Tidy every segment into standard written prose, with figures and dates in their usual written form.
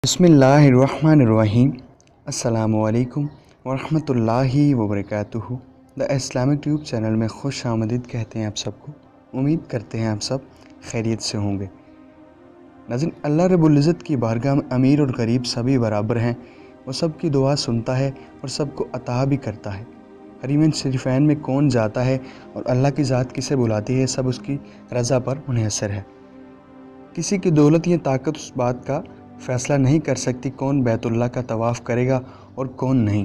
बिस्मिल्लाहिर्रहमानिर्रहीम। अस्सलामु अलैकुम वरहमतुल्लाहि वबरकातुहू। द इस्लामिक ट्यूब चैनल में खुश आमदीद कहते हैं आप सबको। उम्मीद करते हैं आप सब खैरियत से होंगे। नाज़रीन, अल्लाह रब्बुल इज़्ज़त की बारगाह में अमीर और गरीब सभी बराबर हैं। वो सब की दुआ सुनता है और सबको अता भी करता है। हरीमैन शरीफैन में कौन जाता है और अल्लाह की ज़ात किसे बुलाती है, सब उसकी रज़ा पर मुनहसर है। किसी की दौलत या ताकत उस बात का फ़ैसला नहीं कर सकती कौन बैतुल्लाह का तवाफ़ करेगा और कौन नहीं।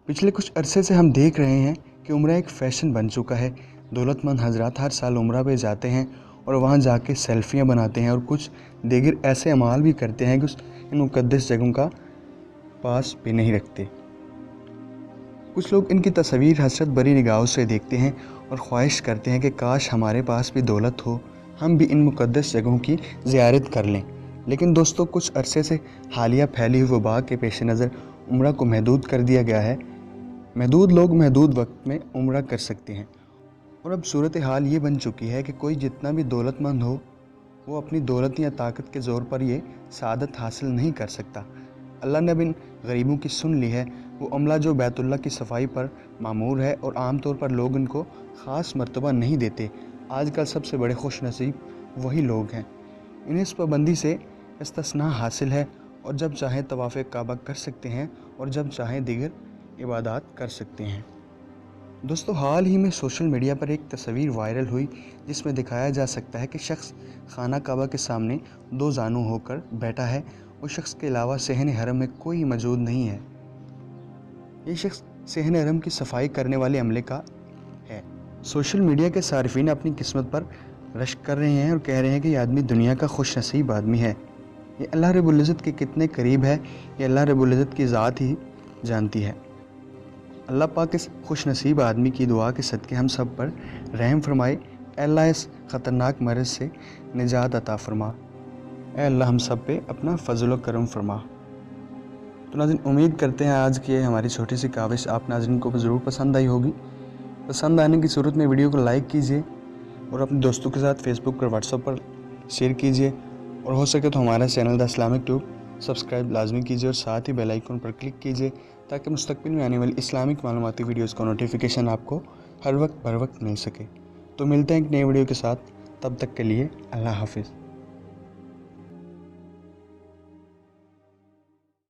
पिछले कुछ अरसे से हम देख रहे हैं कि उम्रा एक फ़ैशन बन चुका है। दौलतमंद हज़रात हर साल उम्रा पे जाते हैं और वहाँ जाके सेल्फ़ियाँ बनाते हैं और कुछ दीगर ऐसे अमाल भी करते हैं कि उस इन मुक़द्दस जगहों का पास भी नहीं रखते। कुछ लोग इनकी तस्वीर हसरत भरी निगाहों से देखते हैं और ख्वाहिश करते हैं कि काश हमारे पास भी दौलत हो, हम भी इन मुक़द्दस जगहों की ज़ियारत कर लें। लेकिन दोस्तों, कुछ अरसे से हालिया फैली हुई वबा के पेश नज़र उम्रा को महदूद कर दिया गया है। महदूद लोग महदूद वक्त में उम्रा कर सकते हैं और अब सूरत हाल ये बन चुकी है कि कोई जितना भी दौलतमंद हो, वो अपनी दौलत या ताकत के ज़ोर पर ये सआदत हासिल नहीं कर सकता। अल्लाह ने अब इन गरीबों की सुन ली है। वो अमला जो बैतुल्लाह की सफाई पर मामूर है और आम तौर पर लोग इनको ख़ास मर्तबा नहीं देते। आजकल सबसे बड़े खुश नसीब वही लोग हैं। इन्हें इस पाबंदी से इस्तिस्ना हासिल है और जब चाहें तवाफ़ काबा कर सकते हैं और जब चाहें दीगर इबादत कर सकते हैं। दोस्तों, हाल ही में सोशल मीडिया पर एक तस्वीर वायरल हुई जिसमें दिखाया जा सकता है कि शख्स खाना काबा के सामने दो जानू होकर बैठा है। उस शख्स के अलावा सहन हरम में कोई मौजूद नहीं है। ये शख्स सहन हरम की सफाई करने वाले अमले का है। सोशल मीडिया के सारिफीन अपनी किस्मत पर रश्क कर रहे हैं और कह रहे हैं कि ये आदमी दुनिया का खुश नसीब आदमी है। ये अल्लाह रब्बुल इज़्ज़त के कितने करीब है, ये अल्लाह रब्बुल इज़्ज़त की ज़ात ही जानती है। अल्लाह पाक इस खुश नसीब आदमी की दुआ के सदक़े हम सब पर रहम फरमाए। अल्लाह इस ख़तरनाक मर्ज़ से निजात अता फरमा। अल्लाह हम सब पे अपना फ़ज़ल व करम फरमा। तो नाज़रीन, उम्मीद करते हैं आज की हमारी छोटी सी काविश आप नाज़रीन को ज़रूर पसंद आई होगी। पसंद आने की सूरत में वीडियो को लाइक कीजिए और अपने दोस्तों के साथ फेसबुक और व्हाट्सएप पर शेयर कीजिए और हो सके तो हमारा channel the Islamic tube subscribe लाजमी कीजिए और साथ ही बेल आइकन पर क्लिक कीजिए ताकि मुस्तक़बिल में आने वाली इस्लामिक मालूमाती वीडियोज़ का नोटिफिकेशन आपको हर वक्त बर वक्त मिल सके। तो मिलते हैं एक नए वीडियो के साथ, तब तक के लिए अल्लाह हाफ़िज़।